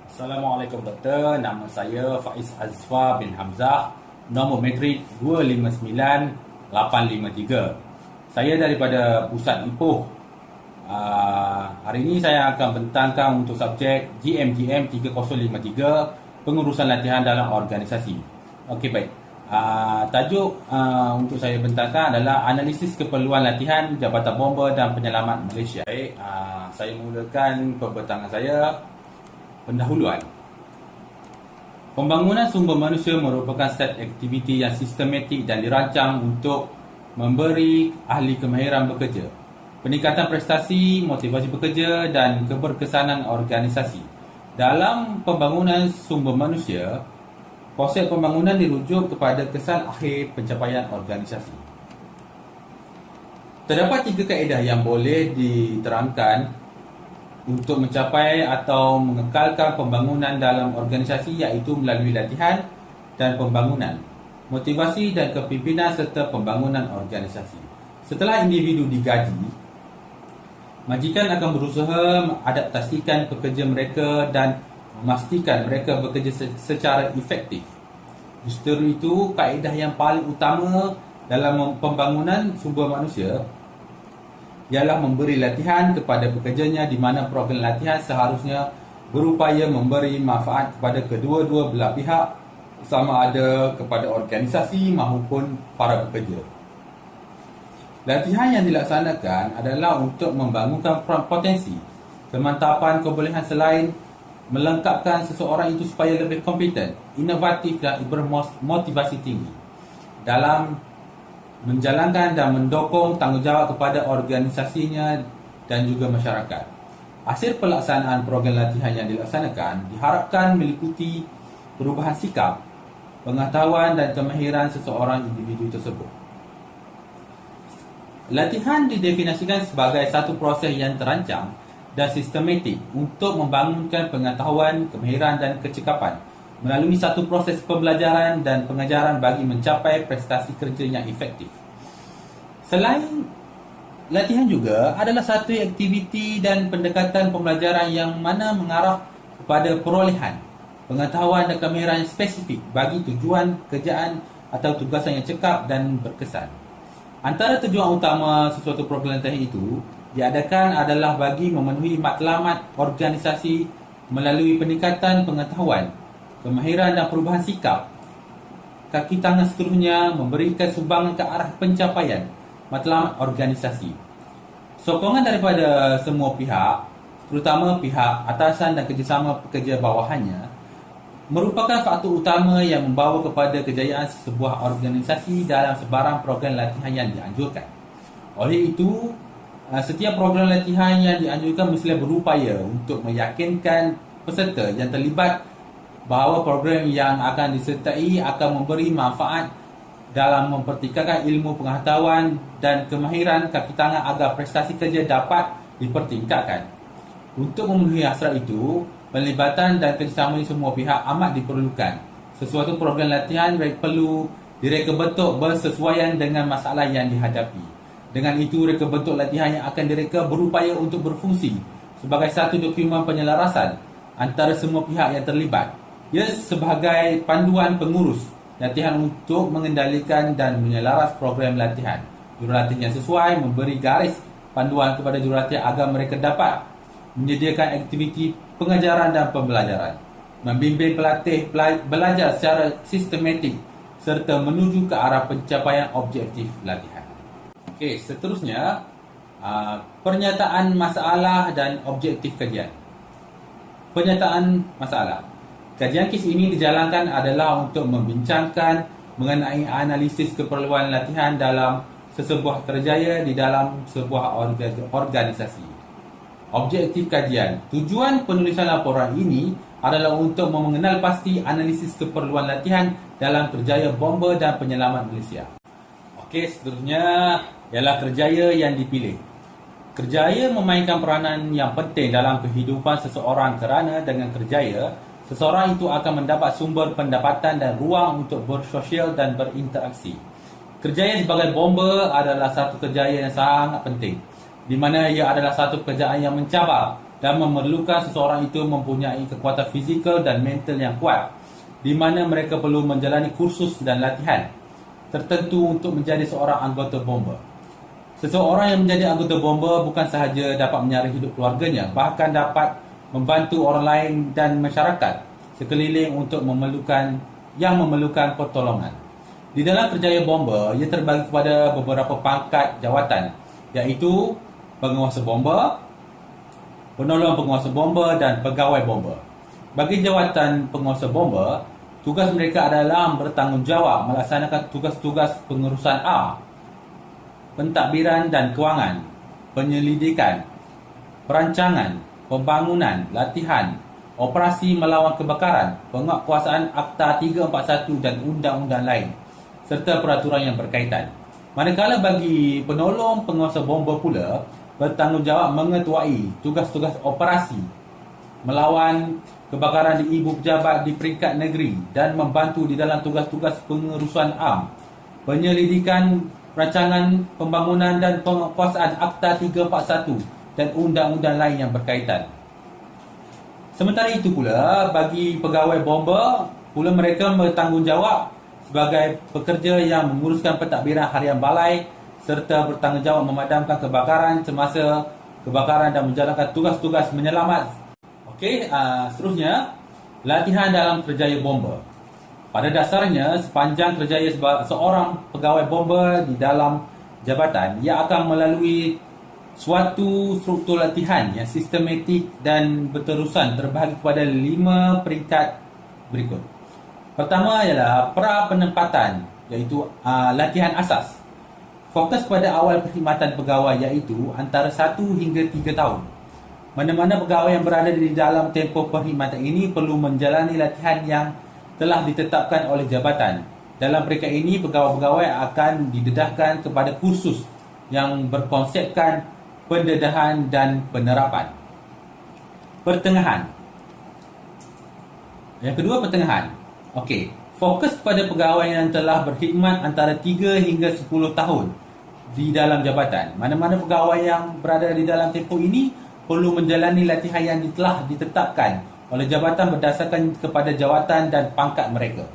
Assalamualaikum doktor, nama saya Faiz Azfar bin Hamzah, nombor matrik 259853. Saya daripada Pusat Ipoh. Hari ini saya akan bentangkan untuk subjek GMGM 3053, pengurusan latihan dalam organisasi. Okey, baik. Tajuk untuk saya bentangkan adalah analisis keperluan latihan Jabatan Bomba dan Penyelamat Malaysia. Baik, saya mulakan pembentangan saya. Pendahuluan. Pembangunan sumber manusia merupakan set aktiviti yang sistematik dan dirancang untuk memberi ahli kemahiran bekerja, peningkatan prestasi, motivasi bekerja dan keberkesanan organisasi. Dalam pembangunan sumber manusia, konsep pembangunan dirujuk kepada kesan akhir pencapaian organisasi. Terdapat 3 kaedah yang boleh diterangkan untuk mencapai atau mengekalkan pembangunan dalam organisasi, iaitu melalui latihan dan pembangunan, motivasi dan kepimpinan serta pembangunan organisasi. Setelah individu digaji, majikan akan berusaha mengadaptasikan pekerja mereka dan memastikan mereka bekerja secara efektif. Justru itu, kaedah yang paling utama dalam pembangunan sumber manusia ialah memberi latihan kepada pekerjanya, di mana program latihan seharusnya berupaya memberi manfaat kepada kedua-dua belah pihak, sama ada kepada organisasi maupun para pekerja. Latihan yang dilaksanakan adalah untuk membangunkan potensi, kemantapan kebolehan selain melengkapkan seseorang itu supaya lebih kompeten, inovatif dan bermotivasi tinggi dalam menjalankan dan mendukung tanggungjawab kepada organisasinya dan juga masyarakat. Hasil pelaksanaan program latihan yang dilaksanakan diharapkan meliputi perubahan sikap, pengetahuan dan kemahiran seseorang individu tersebut. Latihan didefinisikan sebagai satu proses yang terancang dan sistematik untuk membangunkan pengetahuan, kemahiran dan kecekapan melalui satu proses pembelajaran dan pengajaran bagi mencapai prestasi kerja yang efektif. Selain latihan juga adalah satu aktiviti dan pendekatan pembelajaran yang mana mengarah kepada perolehan pengetahuan dan kemahiran yang spesifik bagi tujuan kerjaan atau tugasan yang cekap dan berkesan. Antara tujuan utama sesuatu program latihan itu diadakan adalah bagi memenuhi matlamat organisasi melalui peningkatan pengetahuan, kemahiran dan perubahan sikap. Kaki tangan seterusnya memberikan sumbangan ke arah pencapaian matlamat organisasi. Sokongan daripada semua pihak, terutama pihak atasan dan kerjasama pekerja bawahannya, merupakan faktor utama yang membawa kepada kejayaan sebuah organisasi dalam sebarang program latihan yang dianjurkan. Oleh itu, setiap program latihan yang dianjurkan mestilah berupaya untuk meyakinkan peserta yang terlibat bahawa program yang akan disertai akan memberi manfaat dalam mempertingkatkan ilmu pengetahuan dan kemahiran kaki tangan agar prestasi kerja dapat dipertingkatkan. Untuk memenuhi hasrat itu, pelibatan dan kerjasama semua pihak amat diperlukan. Sesuatu program latihan perlu direka bentuk bersesuaian dengan masalah yang dihadapi. Dengan itu, reka bentuk latihan yang akan direka berupaya untuk berfungsi sebagai satu dokumen penyelarasan antara semua pihak yang terlibat. Ia sebagai panduan pengurus latihan untuk mengendalikan dan menyelaras program latihan. Jurulatih yang sesuai memberi garis panduan kepada jurulatih agar mereka dapat menyediakan aktiviti pengajaran dan pembelajaran, membimbing pelatih belajar secara sistematik serta menuju ke arah pencapaian objektif latihan. Okey, seterusnya pernyataan masalah dan objektif kajian. Pernyataan masalah. Kajian kes ini dijalankan adalah untuk membincangkan mengenai analisis keperluan latihan dalam sesebuah kerjaya di dalam sebuah organisasi. Objektif kajian. Tujuan penulisan laporan ini adalah untuk mengenal pasti analisis keperluan latihan dalam kerjaya bomba dan penyelamat Malaysia. Okey, seterusnya ialah kerjaya yang dipilih. Kerjaya memainkan peranan yang penting dalam kehidupan seseorang kerana dengan kerjaya, seseorang itu akan mendapat sumber pendapatan dan ruang untuk bersosial dan berinteraksi. Kerjaya sebagai bomba adalah satu kerjaya yang sangat penting, di mana ia adalah satu pekerjaan yang mencabar dan memerlukan seseorang itu mempunyai kekuatan fizikal dan mental yang kuat, di mana mereka perlu menjalani kursus dan latihan tertentu untuk menjadi seorang anggota bomber. Seseorang yang menjadi anggota bomber bukan sahaja dapat menyaring hidup keluarganya, bahkan dapat membantu orang lain dan masyarakat sekeliling untuk memerlukan pertolongan. Di dalam kerjaya bomber, ia terbagi kepada beberapa pangkat jawatan, iaitu penguasa bomber, penolong penguasa bomber dan pegawai bomber. Bagi jawatan penguasa bomber, tugas mereka adalah bertanggungjawab melaksanakan tugas-tugas pengurusan A, pentadbiran dan kewangan, penyelidikan, perancangan, pembangunan, latihan, operasi melawan kebakaran, penguatkuasaan Akta 341 dan undang-undang lain, serta peraturan yang berkaitan. Manakala bagi penolong penguasa bomber pula, bertanggungjawab mengetuai tugas-tugas operasi melawan kebakaran di ibu pejabat di peringkat negeri dan membantu di dalam tugas-tugas pengurusan am, penyelidikan rancangan pembangunan dan penguasaan Akta 341 dan undang-undang lain yang berkaitan. Sementara itu pula, bagi pegawai bomber pula, mereka bertanggungjawab sebagai pekerja yang menguruskan pentadbiran harian balai serta bertanggungjawab memadamkan kebakaran semasa kebakaran dan menjalankan tugas-tugas menyelamat. Seterusnya, latihan dalam kerjaya bomber. Pada dasarnya, sepanjang kerjaya seorang pegawai bomber di dalam jabatan, ia akan melalui suatu struktur latihan yang sistematik dan berterusan terbahagi kepada 5 peringkat berikut. Pertama ialah pra-penempatan, iaitu latihan asas. Fokus pada awal perkhidmatan pegawai, iaitu antara 1 hingga 3 tahun. Mana-mana pegawai yang berada di dalam tempoh perkhidmatan ini perlu menjalani latihan yang telah ditetapkan oleh jabatan. Dalam peringkat ini, pegawai-pegawai akan didedahkan kepada kursus yang berkonsepkan pendedahan dan penerapan. Pertengahan. Yang kedua, pertengahan. Fokus kepada pegawai yang telah berkhidmat antara 3 hingga 10 tahun di dalam jabatan. Mana-mana pegawai yang berada di dalam tempoh ini perlu menjalani latihan yang telah ditetapkan oleh jabatan berdasarkan kepada jawatan dan pangkat mereka.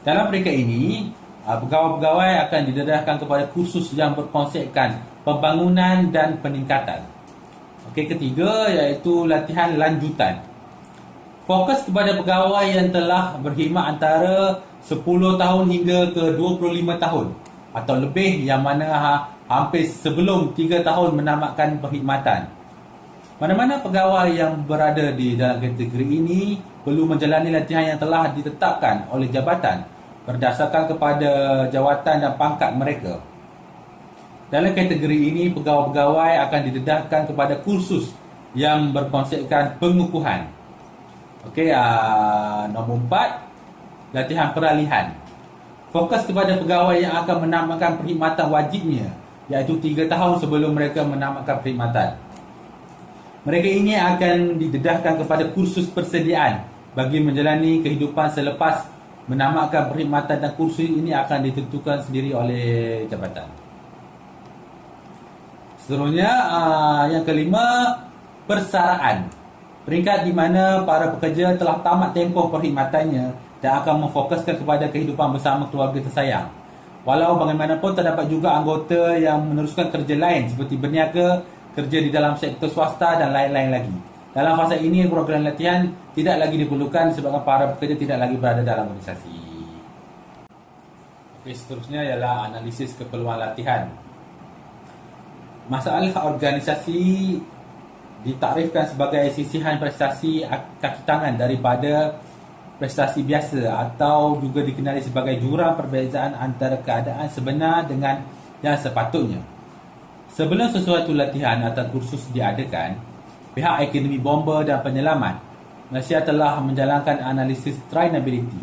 Dalam peringkat ini, pegawai-pegawai akan didedahkan kepada kursus yang berkonsepkan pembangunan dan peningkatan. Ketiga, iaitu latihan lanjutan. Fokus kepada pegawai yang telah berkhidmat antara 10 tahun hingga ke 25 tahun atau lebih, yang mana hampir sebelum 3 tahun menamatkan perkhidmatan. Mana-mana pegawai yang berada di dalam kategori ini perlu menjalani latihan yang telah ditetapkan oleh jabatan berdasarkan kepada jawatan dan pangkat mereka. Dalam kategori ini, pegawai-pegawai akan didedahkan kepada kursus yang berkonsepkan pengukuhan. Nombor 4, latihan peralihan. Fokus kepada pegawai yang akan menamatkan perkhidmatan wajibnya, iaitu 3 tahun sebelum mereka menamatkan perkhidmatan. Mereka ini akan didedahkan kepada kursus persediaan bagi menjalani kehidupan selepas menamatkan perkhidmatan, dan kursus ini akan ditentukan sendiri oleh jabatan. Seterusnya, yang kelima, persaraan. Peringkat di mana para pekerja telah tamat tempoh perkhidmatannya dan akan memfokuskan kepada kehidupan bersama keluarga tersayang. Walau bagaimanapun, terdapat juga anggota yang meneruskan kerja lain seperti berniaga, kerja di dalam sektor swasta dan lain-lain lagi. Dalam fasa ini, program latihan tidak lagi diperlukan disebabkan para pekerja tidak lagi berada dalam organisasi. Seterusnya ialah analisis keperluan latihan. Masalah organisasi ditarifkan sebagai sisihan prestasi kaki tangan daripada prestasi biasa, atau juga dikenali sebagai jurang perbezaan antara keadaan sebenar dengan yang sepatutnya. Sebelum sesuatu latihan atau kursus diadakan, pihak Akademi Bomber dan Penyelamat Malaysia telah menjalankan analisis trainability.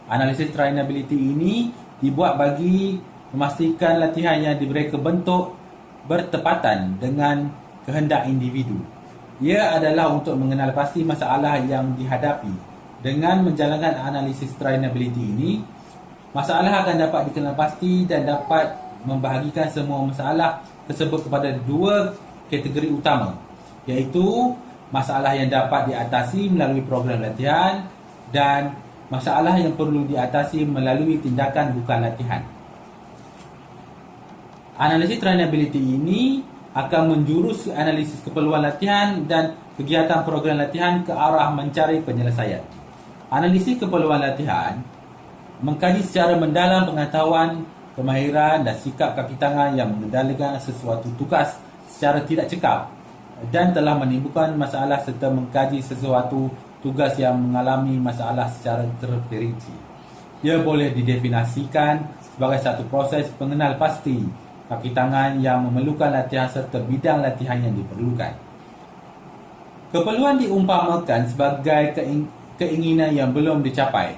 Analisis trainability ini dibuat bagi memastikan latihan yang diberi bentuk bertepatan dengan kehendak individu. Ia adalah untuk mengenal pasti masalah yang dihadapi. Dengan menjalankan analisis trainability ini, masalah akan dapat dikenal pasti dan dapat membahagikan semua masalah tersebut kepada 2 kategori utama, iaitu masalah yang dapat diatasi melalui program latihan dan masalah yang perlu diatasi melalui tindakan bukan latihan. Analisis trainability ini akan menjurus analisis keperluan latihan dan kegiatan program latihan ke arah mencari penyelesaian. Analisis keperluan latihan mengkaji secara mendalam pengetahuan, kemahiran dan sikap kaki tangan yang mengendalikan sesuatu tugas secara tidak cekap dan telah menimbulkan masalah serta mengkaji sesuatu tugas yang mengalami masalah secara terperinci. Ia boleh didefinisikan sebagai satu proses pengenal pasti kaki tangan yang memerlukan latihan serta bidang latihan yang diperlukan. Keperluan diumpamakan sebagai keinginan yang belum dicapai.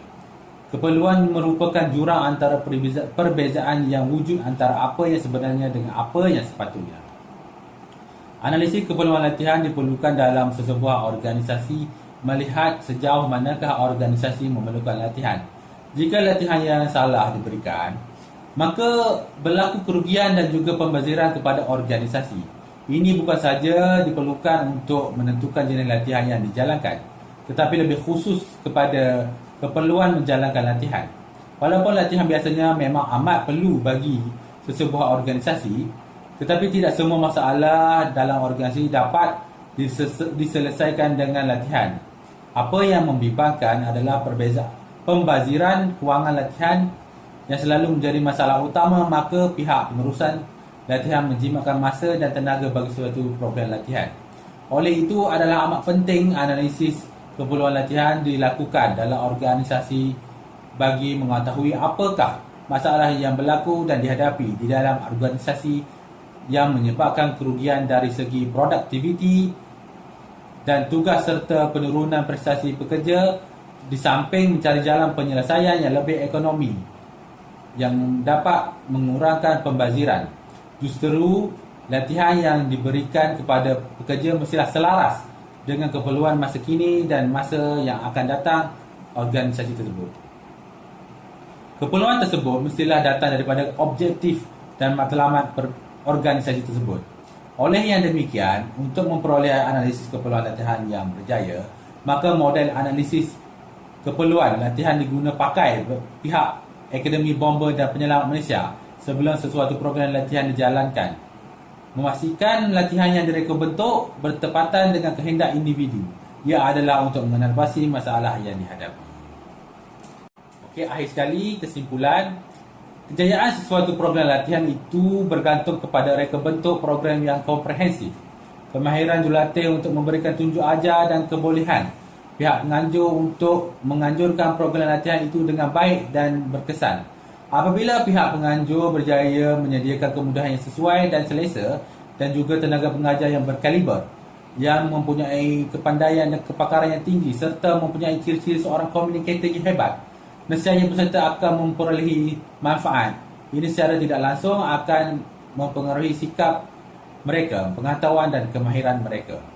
Keperluan merupakan jurang antara perbezaan yang wujud antara apa yang sebenarnya dengan apa yang sepatutnya. Analisis keperluan latihan diperlukan dalam sesebuah organisasi melihat sejauh manakah organisasi memerlukan latihan. Jika latihan yang salah diberikan, maka berlaku kerugian dan juga pembaziran kepada organisasi. Ini bukan saja diperlukan untuk menentukan jenis latihan yang dijalankan, tetapi lebih khusus kepada keperluan menjalankan latihan. Walaupun latihan biasanya memang amat perlu bagi sesebuah organisasi, tetapi tidak semua masalah dalam organisasi dapat diselesaikan dengan latihan. Apa yang membimbangkan adalah pembaziran kewangan latihan yang selalu menjadi masalah utama, maka pihak pengurusan latihan menjimatkan masa dan tenaga bagi suatu program latihan. Oleh itu adalah amat penting analisis keperluan latihan dilakukan dalam organisasi bagi mengetahui apakah masalah yang berlaku dan dihadapi di dalam organisasi yang menyebabkan kerugian dari segi produktiviti dan tugas serta penurunan prestasi pekerja, di samping mencari jalan penyelesaian yang lebih ekonomi yang dapat mengurangkan pembaziran. Justru latihan yang diberikan kepada pekerja mestilah selaras dengan keperluan masa kini dan masa yang akan datang organisasi tersebut. Keperluan tersebut mestilah datang daripada objektif dan matlamat organisasi tersebut. Oleh yang demikian, untuk memperoleh analisis keperluan latihan yang berjaya, maka model analisis keperluan latihan diguna pakai pihak Akademi Bomber dan Penyelamat Malaysia sebelum sesuatu program latihan dijalankan. Memastikan latihan yang direka bentuk bertepatan dengan kehendak individu. Ia adalah untuk mengatasi masalah yang dihadapi. Okey, akhir sekali kesimpulan, kejayaan sesuatu program latihan itu bergantung kepada reka bentuk program yang komprehensif, kemahiran jurulatih untuk memberikan tunjuk ajar dan kebolehan pihak penganjur untuk menganjurkan program latihan itu dengan baik dan berkesan. Apabila pihak penganjur berjaya menyediakan kemudahan yang sesuai dan selesa dan juga tenaga pengajar yang berkaliber, yang mempunyai kepandaian dan kepakaran yang tinggi serta mempunyai ciri-ciri seorang komunikator yang hebat, nescaya peserta akan memperolehi manfaat. Ini secara tidak langsung akan mempengaruhi sikap mereka, pengetahuan dan kemahiran mereka.